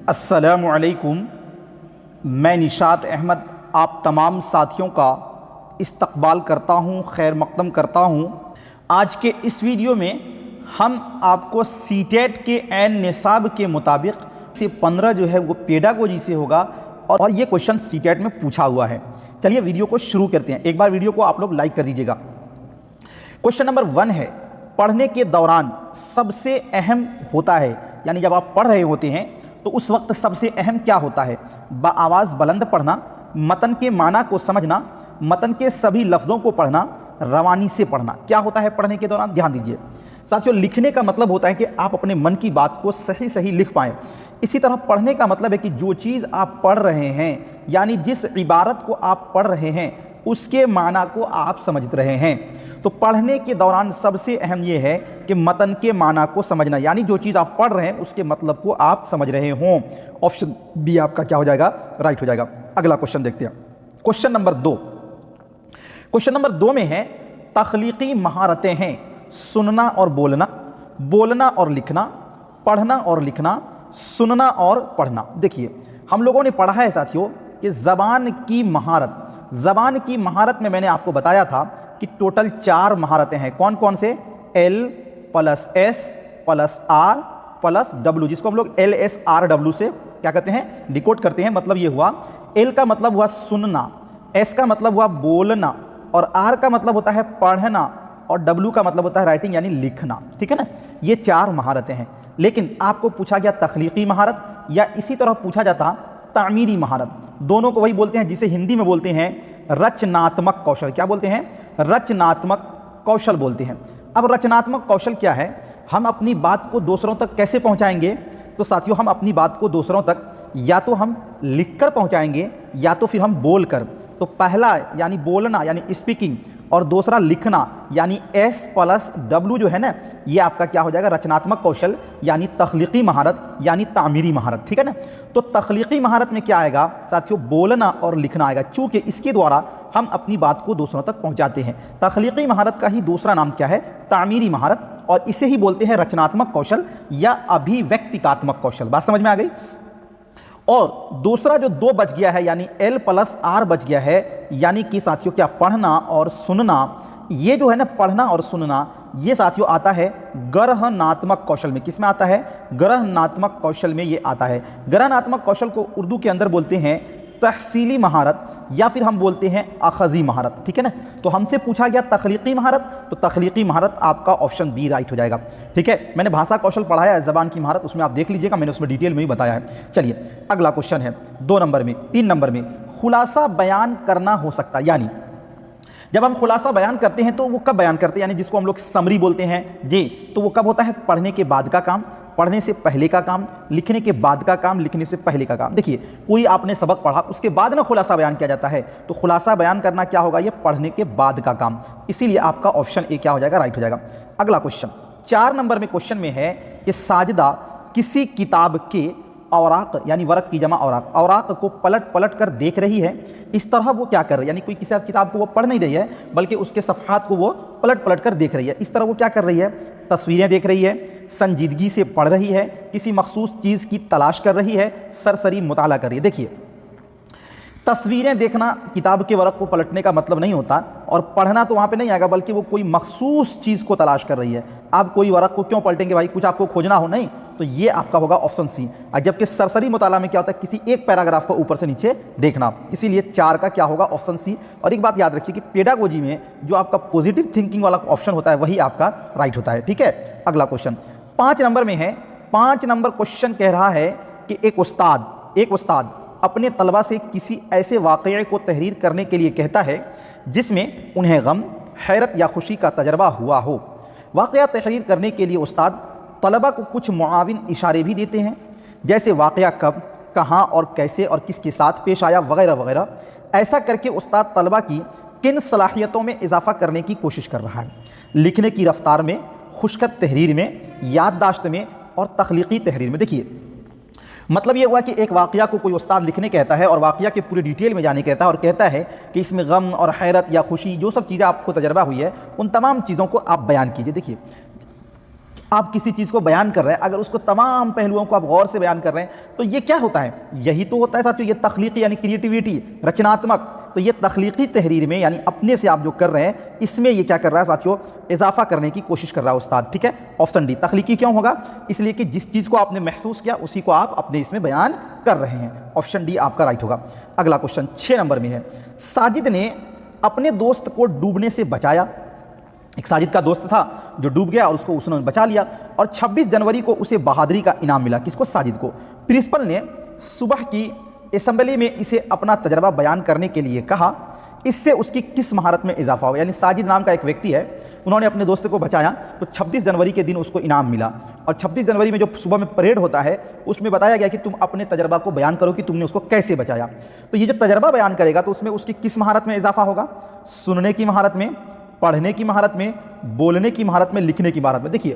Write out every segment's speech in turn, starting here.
अस्सलामु अलैकुम। मैं निशात अहमद आप तमाम साथियों का इस्तकबाल करता हूँ, खैर मक़दम करता हूँ। आज के इस वीडियो में हम आपको सीटेट के ऐन निसाब के मुताबिक से 15 जो है वो पेडागोजी से होगा और ये क्वेश्चन सीटेट में पूछा हुआ है। चलिए वीडियो को शुरू करते हैं। एक बार वीडियो को आप लोग लाइक कर दीजिएगा। क्वेश्चन नंबर 1 है, पढ़ने के दौरान सबसे अहम होता है, यानी जब आप पढ़ रहे होते हैं तो उस वक्त सबसे अहम क्या होता है? आवाज़ बुलंद पढ़ना, मतन के माना को समझना, मतन के सभी लफ्ज़ों को पढ़ना, रवानी से पढ़ना। क्या होता है पढ़ने के दौरान? ध्यान दीजिए साथियों, लिखने का मतलब होता है कि आप अपने मन की बात को सही सही लिख पाएँ। इसी तरह पढ़ने का मतलब है कि जो चीज़ आप पढ़ रहे हैं, यानी जिस इबारत को आप पढ़ रहे हैं उसके माना को आप समझ रहे हैं। तो पढ़ने के दौरान सबसे अहम ये है कि मतन के माना को समझना, यानी जो चीज़ आप पढ़ रहे हैं उसके मतलब को आप समझ रहे हों। ऑप्शन बी आपका क्या हो जाएगा? राइट हो जाएगा। अगला क्वेश्चन देखते हैं। Question number 2। क्वेश्चन नंबर 2 में है, तख्लीकी महारतें हैं सुनना और बोलना, बोलना और लिखना, पढ़ना और लिखना, सुनना और पढ़ना। देखिए हम लोगों ने पढ़ा है साथियों कि ज़बान की महारत में मैंने आपको बताया था कि टोटल 4 महारतें हैं। कौन कौन से? L + S + R + W, जिसको हम लोग LSRW से क्या कहते हैं? डिकोड करते हैं। मतलब ये हुआ, L का मतलब हुआ सुनना, S का मतलब हुआ बोलना, और R का मतलब होता है पढ़ना, और W का मतलब होता है राइटिंग यानी लिखना। ठीक है ना? ये 4 महारतें हैं। लेकिन आपको पूछा गया तख्लीकी महारत, या इसी तरह पूछा जाता तामीरी महारत। दोनों को वही बोलते हैं जिसे हिंदी में बोलते हैं रचनात्मक कौशल। क्या बोलते हैं? रचनात्मक कौशल बोलते हैं। अब रचनात्मक कौशल क्या है? हम अपनी बात को दूसरों तक कैसे पहुंचाएंगे? तो साथियों, हम अपनी बात को दूसरों तक या तो हम लिखकर पहुंचाएंगे या तो फिर हम बोलकर। तो पहला यानी बोलना यानी स्पीकिंग, और दूसरा लिखना यानी S + W जो है ना, ये आपका क्या हो जाएगा? रचनात्मक कौशल यानी तख्लीकी महारत यानी तामीरी महारत। ठीक है ना? तो तख्लीकी महारत में क्या आएगा साथियों? बोलना और लिखना आएगा, चूँकि इसके द्वारा हम अपनी बात को दूसरों तक पहुंचाते हैं। तख्लीकी महारत का ही दूसरा नाम क्या है? तामीरी महारत, और इसे ही बोलते हैं रचनात्मक कौशल या अभिव्यक्तिकात्मक कौशल। बात समझ में आ गई? और दूसरा जो 2 बच गया है यानी L + R बच गया है, यानी कि साथियों क्या? पढ़ना और सुनना। ये जो है ना, पढ़ना और सुनना, ये साथियों आता है ग्रहणात्मक कौशल में। किस में आता है? ग्रहणात्मक कौशल में ये आता है। ग्रहणात्मक कौशल को उर्दू के अंदर बोलते हैं तहसीली महारत, या फिर हम बोलते हैं अखज़ी महारत। ठीक है ना? तो हमसे पूछा गया तख्लीकी महारत, तो तख्लीकी महारत आपका ऑप्शन बी राइट हो जाएगा। ठीक है? मैंने भाषा कौशल पढ़ाया है, ज़बान की महारत, उसमें आप देख लीजिएगा, मैंने उसमें डिटेल में ही बताया है। चलिए अगला क्वेश्चन है 2 नंबर में। 3 नंबर में खुलासा बयान करना हो सकता है, यानी जब हम खुलासा बयान करते हैं तो वो कब बयान करते हैं? यानी जिसको हम लोग समरी बोलते हैं जी, तो वो कब होता है? पढ़ने के बाद का काम, पढ़ने से पहले का काम, लिखने के बाद का काम, लिखने से पहले का काम। देखिए कोई आपने सबक पढ़ा, उसके बाद ना खुलासा बयान किया जाता है, तो खुलासा बयान करना क्या होगा? ये पढ़ने के बाद का काम। इसीलिए आपका ऑप्शन ए क्या हो जाएगा? राइट हो जाएगा। अगला क्वेश्चन 4 नंबर में क्वेश्चन में है कि साजिदा किसी किताब के औराक यानी वर्क की जमा औराक को पलट पलट कर देख रही है। इस तरह वो क्या कर रही है? यानी कोई किसी किताब को वो पढ़ नहीं रही है, बल्कि उसके सफ़हात को वो पलट पलट कर देख रही है। इस तरह वो क्या कर रही है? तस्वीरें देख रही है, संजीदगी से पढ़ रही है, किसी मखसूस चीज़ की तलाश कर रही है, सरसरी मुताला कर रही है। देखिए तस्वीरें देखना किताब के वर्क को पलटने का मतलब नहीं होता, और पढ़ना तो वहाँ पे नहीं आएगा, बल्कि वो कोई मखसूस चीज़ को तलाश कर रही है। आप कोई वर्क को क्यों पलटेंगे भाई? कुछ आपको खोजना हो? नहीं, तो ये आपका होगा ऑप्शन सी। जबकि सरसरी मुताला में क्या होता है? किसी एक पैराग्राफ को ऊपर से नीचे देखना। इसीलिए 4 का क्या होगा? Option C. और एक बात याद रखिए कि पेडागोजी में जो आपका पॉजिटिव थिंकिंग वाला ऑप्शन होता है वही आपका राइट होता है। ठीक है? अगला क्वेश्चन 5 नंबर में है। 5 नंबर क्वेश्चन कह रहा है कि एक उस्ताद अपने तलबा से किसी ऐसे वाक़ये को तहरीर करने के लिए कहता है जिसमें उन्हें गम, हैरत या खुशी का तजर्बा हुआ हो। वाक़या तहरीर करने के लिए उस्ताद तलबा को कुछ मुआविन इशारे भी देते हैं, जैसे वाक़या कब, कहाँ और कैसे और किसके साथ पेश आया, वगैरह वगैरह। ऐसा करके उस्ताद तलबा की किन सलाहियतों में इजाफ़ा करने की कोशिश कर रहा है? लिखने की रफ्तार में, खुशखत तहरीर में, याददाश्त में, और तख्लीकी तहरीर में। देखिए मतलब ये हुआ कि एक वाक़या को कोई उस्ताद लिखने कहता है और वाक़या के पूरे डिटेल में जाने कहता है, और कहता है कि इसमें गम और हैरत या खुशी जो सब चीज़ें आपको तजर्बा हुई है उन तमाम चीज़ों को आप बयान कीजिए। देखिए آپ کسی چیز کو بیان کر رہے ہیں, اگر اس کو تمام پہلوؤں کو آپ غور سے بیان کر رہے ہیں تو یہ کیا ہوتا ہے؟ یہی تو ہوتا ہے ساتھیوں یہ تخلیقی یعنی کریٹیویٹی, رچناتمک. تو یہ تخلیقی تحریر میں یعنی اپنے سے آپ جو کر رہے ہیں اس میں یہ کیا کر رہا ہے ساتھیوں؟ اضافہ کرنے کی کوشش کر رہا ہے استاد. ٹھیک ہے, آپشن ڈی تخلیقی کیوں ہوگا؟ اس لیے کہ جس چیز کو آپ نے محسوس کیا اسی کو آپ اپنے اس میں بیان کر رہے ہیں. آپشن ڈی آپ کا رائٹ ہوگا. اگلا کوشچن 6 نمبر میں ہے, ساجد نے اپنے دوست کو ڈوبنے سے بچایا. ایک ساجد کا دوست تھا جو ڈوب گیا اور اس نے بچا لیا, اور 26 جنوری کو اسے بہادری کا انعام ملا. کس کو؟ ساجد کو. پرنسپل نے صبح کی اسمبلی میں اسے اپنا تجربہ بیان کرنے کے لیے کہا, اس سے اس کی کس مہارت میں اضافہ ہوا؟ یعنی ساجد نام کا ایک ویکتی ہے, انہوں نے اپنے دوست کو بچایا تو 26 جنوری کے دن اس کو انعام ملا, اور 26 جنوری میں جو صبح میں پریڈ ہوتا ہے اس میں بتایا گیا کہ تم اپنے تجربہ کو بیان کرو کہ تم نے اس کو کیسے بچایا. تو یہ جو تجربہ بیان کرے گا تو اس میں اس کی کس مہارت میں اضافہ ہوگا؟ سننے کی مہارت میں, پڑھنے کی مہارت میں, بولنے کی مہارت میں, لکھنے کی مہارت میں. دیکھیے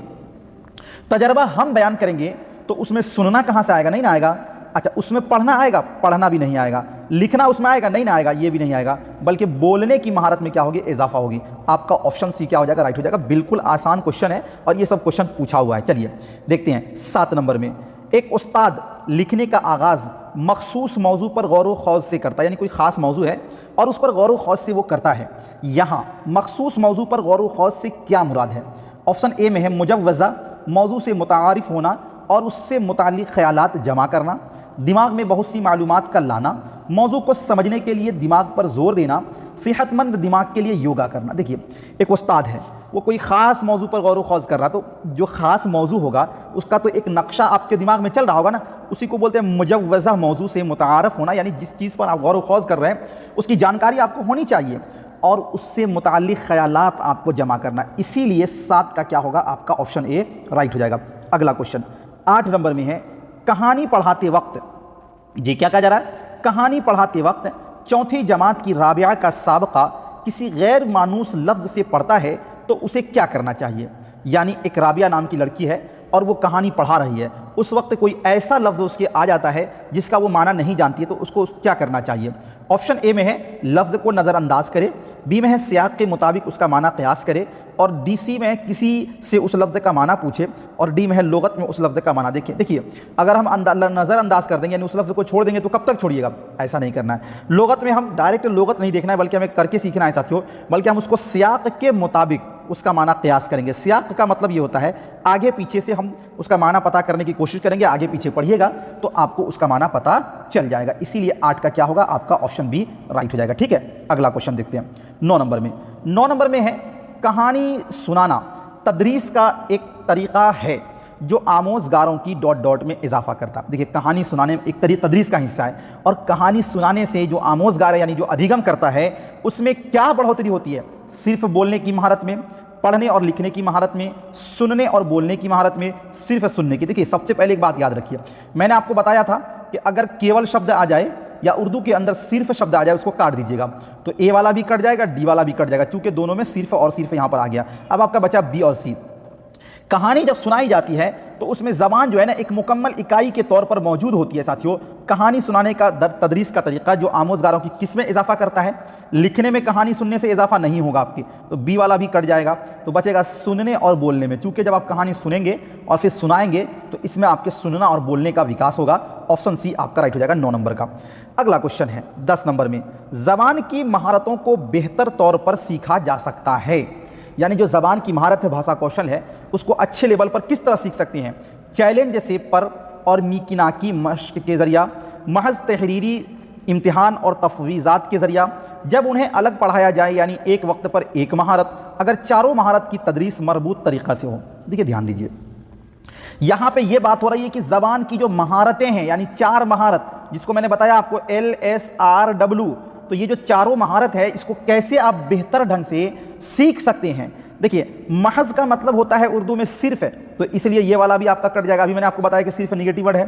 تجربہ ہم بیان کریں گے تو اس میں سننا کہاں سے آئے گا؟ نہیں نہ آئے گا. اچھا اس میں پڑھنا آئے گا؟ پڑھنا بھی نہیں آئے گا. لکھنا اس میں آئے گا؟ نہیں نہ آئے گا, یہ بھی نہیں آئے گا. بلکہ بولنے کی مہارت میں کیا ہوگی؟ اضافہ ہوگی. آپ کا آپشن سی کیا ہو جائے گا؟ رائٹ ہو جائے گا. بالکل آسان کوشچن ہے اور یہ سب کوشچن پوچھا ہوا ہے. چلیے دیکھتے ہیں 7 نمبر میں, ایک استاد لکھنے کا آغاز مخصوص موضوع پر غور و خوض سے کرتا ہے, یعنی کوئی خاص موضوع ہے اور اس پر غور و خوض سے وہ کرتا ہے. یہاں مخصوص موضوع پر غور و خوض سے کیا مراد ہے؟ آپشن اے میں ہے مجوزہ موضوع سے متعارف ہونا اور اس سے متعلق خیالات جمع کرنا, دماغ میں بہت سی معلومات کا لانا, موضوع کو سمجھنے کے لیے دماغ پر زور دینا, صحت مند دماغ کے لیے یوگا کرنا. دیکھیے ایک استاد ہے وہ کوئی خاص موضوع پر غور و خوض کر رہا, تو جو خاص موضوع ہوگا اس کا تو ایک نقشہ آپ کے دماغ میں چل رہا ہوگا نا, اسی کو بولتے ہیں مجوزہ موضوع سے متعارف ہونا. یعنی جس چیز پر آپ غور و خوض کر رہے ہیں اس کی جانکاری آپ کو ہونی چاہیے اور اس سے متعلق خیالات آپ کو جمع کرنا. اسی لیے 7 کا کیا ہوگا؟ آپ کا آپشن اے رائٹ ہو جائے گا. اگلا کوشچن 8 نمبر میں ہے, کہانی پڑھاتے وقت, جی کیا کہا جا رہا ہے؟ کہانی پڑھاتے وقت 4تھی جماعت کی رابعہ کا سابقہ کسی غیر مانوس لفظ سے پڑھتا ہے تو اسے کیا کرنا چاہیے؟ یعنی ایک رابعہ نام کی لڑکی ہے اور وہ کہانی پڑھا رہی ہے, اس وقت کوئی ایسا لفظ اس کے آ جاتا ہے جس کا وہ معنی نہیں جانتی ہے تو اس کو کیا کرنا چاہیے؟ آپشن اے میں ہے لفظ کو نظر انداز کرے, بی میں ہے سیاق کے مطابق اس کا معنی قیاس کرے, اور ڈی سی میں کسی سے اس لفظ کا معنی پوچھے, اور ڈی میں ہے لغت میں اس لفظ کا معنی دیکھیں. دیکھیے اگر ہم نظر انداز کر دیں گے یعنی اس لفظ کو چھوڑ دیں گے تو کب تک چھوڑیے گا؟ ایسا نہیں کرنا ہے. لغت میں ہم ڈائریکٹ لغت نہیں دیکھنا ہے بلکہ ہمیں کر کے سیکھنا ہے ساتھیوں, بلکہ ہم اس کو سیاق کے مطابق اس کا معنی قیاس کریں گے. سیاق کا مطلب یہ ہوتا ہے آگے پیچھے سے ہم اس کا معنی پتہ کرنے کی کوشش کریں گے, آگے پیچھے پڑھیے گا تو آپ کو اس کا معنی پتہ چل جائے گا. اسی لیے 8 کا کیا ہوگا؟ آپ کا آپشن بی رائٹ ہو جائے گا. ٹھیک ہے, اگلا کوشچن دیکھتے ہیں 9 نمبر میں. 9 نمبر میں ہے کہانی سنانا تدریس کا ایک طریقہ ہے جو آموزگاروں کی ڈاٹ میں اضافہ کرتا. دیکھیے کہانی سنانے ایک تدریس کا حصہ ہے, اور کہانی سنانے سے جو آموزگار ہے یعنی جو ادھیگم کرتا ہے اس میں کیا بڑھوتری ہوتی ہے؟ صرف بولنے کی مہارت میں, پڑھنے اور لکھنے کی مہارت میں, سننے اور بولنے کی مہارت میں, صرف سننے کی. دیکھیے سب سے پہلے ایک بات یاد رکھیے, میں نے آپ کو بتایا تھا کہ اگر کیول شبد آ جائے یا اردو کے اندر صرف شبد آ جائے اس کو کاٹ دیجیے گا, تو اے والا بھی کٹ جائے گا, ڈی والا بھی کٹ جائے گا, چونکہ دونوں میں صرف اور صرف یہاں پر آ گیا. اب آپ کا بچہ بی اور سی. کہانی جب سنائی جاتی ہے تو اس میں زبان جو ہے نا ایک مکمل اکائی کے طور پر موجود ہوتی ہے ساتھیوں. کہانی سنانے کا تدریس کا طریقہ جو آموزگاروں کی کس میں اضافہ کرتا ہے؟ لکھنے میں کہانی سننے سے اضافہ نہیں ہوگا آپ کی, تو بی والا بھی کٹ جائے گا, تو بچے گا سننے اور بولنے میں. چونکہ جب آپ کہانی سنیں گے اور پھر سنائیں گے تو اس میں آپ کے سننا اور بولنے کا وکاس ہوگا. آپشن سی آپ کا رائٹ ہو جائے گا 9 نمبر کا. اگلا کوشچن ہے 10 نمبر میں, زبان کی مہارتوں کو بہتر طور پر سیکھا جا سکتا ہے. یعنی جو زبان کی مہارت ہے, بھاشا کوشل ہے, اس کو اچھے لیول پر کس طرح سیکھ سکتے ہیں؟ چیلنج سے پر اور میکناکی مشق کے ذریعہ, محض تحریری امتحان اور تفویضات کے ذریعہ, جب انہیں الگ پڑھایا جائے یعنی ایک وقت پر ایک مہارت, اگر چاروں مہارت کی تدریس مربوط طریقہ سے ہو. دیکھیے دھیان دیجیے, یہاں پہ یہ بات ہو رہی ہے کہ زبان کی جو مہارتیں ہیں یعنی 4 مہارت جس کو میں نے بتایا آپ کو LSRW, تو یہ جو چاروں مہارت ہے اس کو کیسے آپ بہتر ڈھنگ سے سیکھ سکتے ہیں؟ دیکھیے محض کا مطلب ہوتا ہے اردو میں صرف ہے, تو اس لیے یہ والا بھی آپ کا کٹ جائے گا. ابھی میں نے آپ کو بتایا کہ صرف نیگیٹو ورڈ ہے.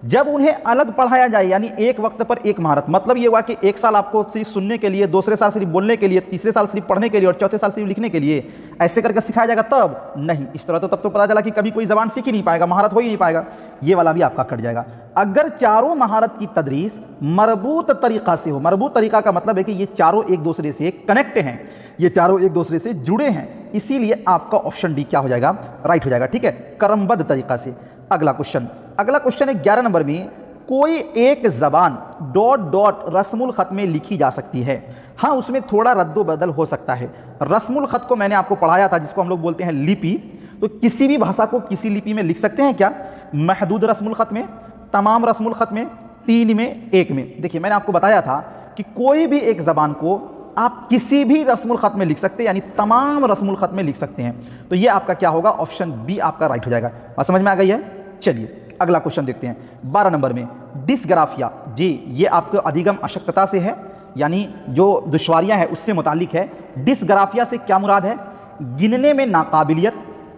جب انہیں الگ پڑھایا جائے یعنی ایک وقت پر ایک مہارت, مطلب یہ ہوا کہ ایک سال آپ کو صرف سننے کے لیے, دوسرے سال صرف بولنے کے لیے, تیسرے سال صرف پڑھنے کے لیے اور چوتھے سال صرف لکھنے کے لیے, ایسے کر کے سکھایا جائے گا تب نہیں. اس طرح تو تب تو پتہ چلا کہ کبھی کوئی زبان سیکھ ہی نہیں پائے گا, مہارت ہو ہی نہیں پائے گا. یہ والا بھی آپ کا کٹ جائے گا. اگر چاروں مہارت کی تدریس مربوط طریقہ سے ہو, مربوط طریقہ کا مطلب ہے کہ یہ چاروں ایک دوسرے سے کنیکٹ ہیں, یہ چاروں ایک دوسرے سے جڑے ہیں, इसी लिए आपका ऑप्शन डी क्या हो जाएगा, राइट हो जाएगा। ठीक है, क्रमबद्ध तरीका से। अगला क्वेश्चन है 11 नंबर में, कोई एक ज़बान डॉट डॉट रस्मुल ख़त में लिखी जा सकती है। हाँ, उसमें थोड़ा रद्दो बदल हो सकता है। रस्मुल ख़त को मैंने आपको पढ़ाया था, जिसको हम लोग बोलते हैं लिपि। तो किसी भी भाषा को किसी लिपि में लिख सकते हैं क्या? महदूद रस्मुल ख़त में, तमाम रस्मुल ख़त में, 3 में, 1 में। देखिए मैंने आपको बताया था कि कोई भी एक ज़बान को आप किसी भी रस्मुल ख़त में लिख सकते हैं, यानी तमाम रस्मुल ख़त में लिख सकते हैं। तो ये आपका क्या होगा, ऑप्शन बी आपका राइट हो जाएगा। बात समझ में आ गई है? चलिए अगला क्वेश्चन देखते हैं 12 नंबर में, डिस्ग्राफिया। जी, ये आपको अधिगम अशक्तता से है, यानी जो दुश्वारियां हैं उससे मुतालिक है। डिस्ग्राफिया से क्या मुराद है? गिनने में नाकाबिलियत,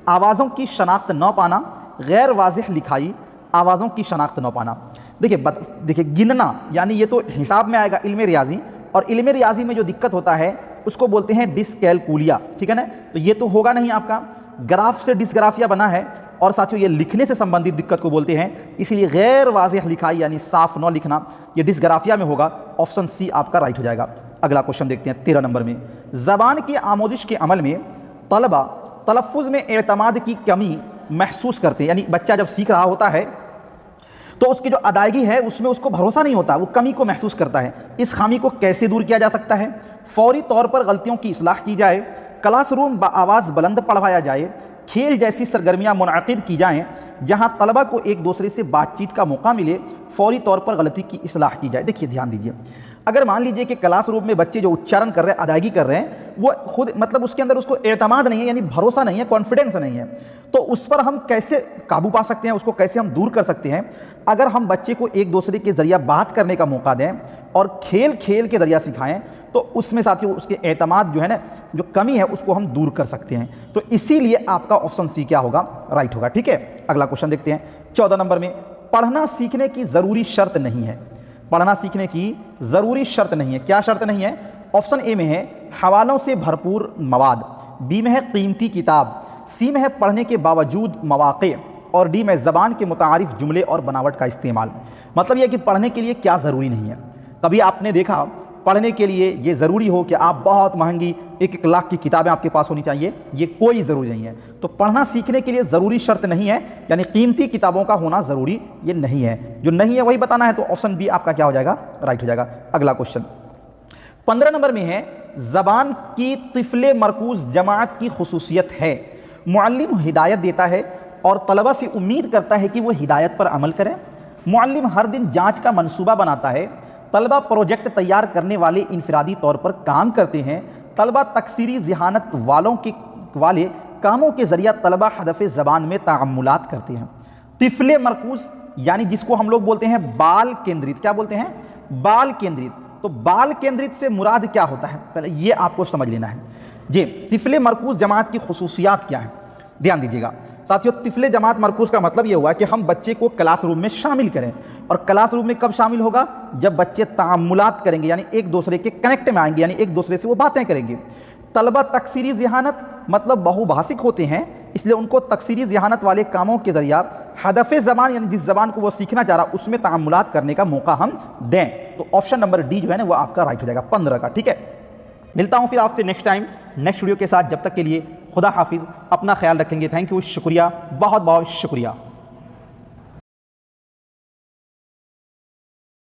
आवाज़ों की शनाख्त न पाना, गैर वाज़िह लिखाई, आवाज़ों की शनाख्त न पाना। देखिए गिनना यानी ये तो हिसाब में आएगा, इल्म रियाजी, और इल्म रियाजी में जो दिक्कत होता है उसको बोलते हैं डिसकैलकुलिया। ठीक है ना, तो ये तो होगा नहीं आपका। ग्राफ से डिस्ग्राफिया बना है, और साथियों ये लिखने से संबंधित दिक्कत को बोलते हैं, इसीलिए गैर वाज़िह लिखाई यानी साफ न लिखना, ये डिस्ग्राफिया में होगा। ऑप्शन सी आपका राइट हो जाएगा। अगला क्वेश्चन देखते हैं 13 नंबर में, ज़बान की आमोजिश के अमल में तलबा तलफ़्फ़ुज़ में एतमाद की कमी महसूस करते हैं। यानी बच्चा जब सीख रहा होता है तो उसकी जो अदायगी है उसमें उसको भरोसा नहीं होता, वो कमी को महसूस करता है। इस खामी को कैसे दूर किया जा सकता है? फौरी तौर पर गलतियों की इस्लाह की जाए, क्लासरूम आवाज़ बुलंद पढ़वाया जाए, खेल जैसी सरगर्मियाँ मुनअक़िद की जाएँ जहाँ तलबा को एक दूसरे से बातचीत का मौका मिले, फौरी तौर पर गलती की इस्लाह की जाए। देखिए ध्यान दीजिए, अगर मान लीजिए कि क्लासरूम में बच्चे जो उच्चारण कर रहे हैं, अदायगी कर रहे हैं, वो खुद मतलब उसके अंदर उसको एतमाद नहीं है, यानी भरोसा नहीं है, कॉन्फिडेंस नहीं है, तो उस पर हम कैसे काबू पा सकते हैं, उसको कैसे हम दूर कर सकते हैं? अगर हम बच्चे को एक दूसरे के ज़रिया बात करने का मौका दें और खेल खेल के ज़रिया सिखाएं, तो उसमें साथियों उसके एतमाद जो है ना, जो कमी है उसको हम दूर कर सकते हैं। तो इसीलिए आपका ऑप्शन सी क्या होगा, राइट होगा। ठीक है, अगला क्वेश्चन देखते हैं 14 नंबर में, पढ़ना सीखने की ज़रूरी शर्त नहीं है। पढ़ना सीखने की ज़रूरी शर्त नहीं है। क्या शर्त नहीं है? ऑप्शन ए में है हवालों से भरपूर मवाद, बी में है कीमती किताब, सी में है पढ़ने के बावजूद मौक़े, और डी में ज़बान के मुतारिफ जुमले और बनावट का इस्तेमाल। मतलब यह कि पढ़ने के लिए क्या ज़रूरी नहीं है। कभी आपने देखा पढ़ने के लिए ये ज़रूरी हो कि आप बहुत महंगी 1-1 लाख की किताबें आपके पास होनी चाहिए? ये कोई ज़रूरी नहीं है। तो पढ़ना सीखने के लिए ज़रूरी शर्त नहीं है, यानी कीमती किताबों का होना ज़रूरी ये नहीं है। जो नहीं है वही बताना है, तो ऑप्शन बी आपका क्या हो जाएगा, राइट हो जाएगा। अगला क्वेश्चन 15 नंबर में है, ज़बान की तिफ़्ले मरकूज़ जमात की खुसूसियत है। मुअल्लिम हिदायत देता है और तलबा से उम्मीद करता है कि वो हिदायत पर अमल करें। मुअल्लिम हर दिन जाँच का मनसूबा बनाता है। तलबा प्रोजेक्ट तैयार करने वाले इनफरादी तौर पर काम करते हैं। तलबा तकसीरी ज़हानत वाले कामों के ज़रिया तलबा हदफ़ ज़बान में ताअम्मुलात करते हैं। तिफ़्ले मरकूज़ यानी जिसको हम लोग बोलते हैं बाल केंद्रित। क्या बोलते हैं? बाल केंद्रित। तो बाल केंद्रित से मुराद क्या होता है, पहले ये आपको समझ लेना है जी। तिफ़्ले मरकूज़ जमात की खुसूसियात क्या है, ध्यान दीजिएगा साथियों। तिफ़्ले जमात मरकूज़ का मतलब ये हुआ कि हम बच्चे को क्लासरूम में शामिल करें। और क्लासरूम में कब शामिल होगा? जब बच्चे ताअम्मुलात करेंगे, यानी एक दूसरे के कनेक्ट में आएंगे, यानी एक दूसरे से वो बातें करेंगे। तलबा तकसीरी ज़हानत मतलब बहुभाषिक होते हैं, इसलिए उनको तकसीरी ज़हानत वाले कामों के ज़रिया हदफ़ ज़बान यानी जिस ज़बान को वो सीखना चाह रहा उसमें ताअम्मुलात करने का मौका हम दें। तो ऑप्शन नंबर डी जो है ना वो आपका राइट हो जाएगा 15 का। ठीक है, मिलता हूँ फिर आपसे नेक्स्ट टाइम नेक्स्ट वीडियो के साथ। जब तक के लिए खुदा हाफिज़, अपना ख्याल रखेंगे। थैंक यू, शुक्रिया, बहुत बहुत शुक्रिया।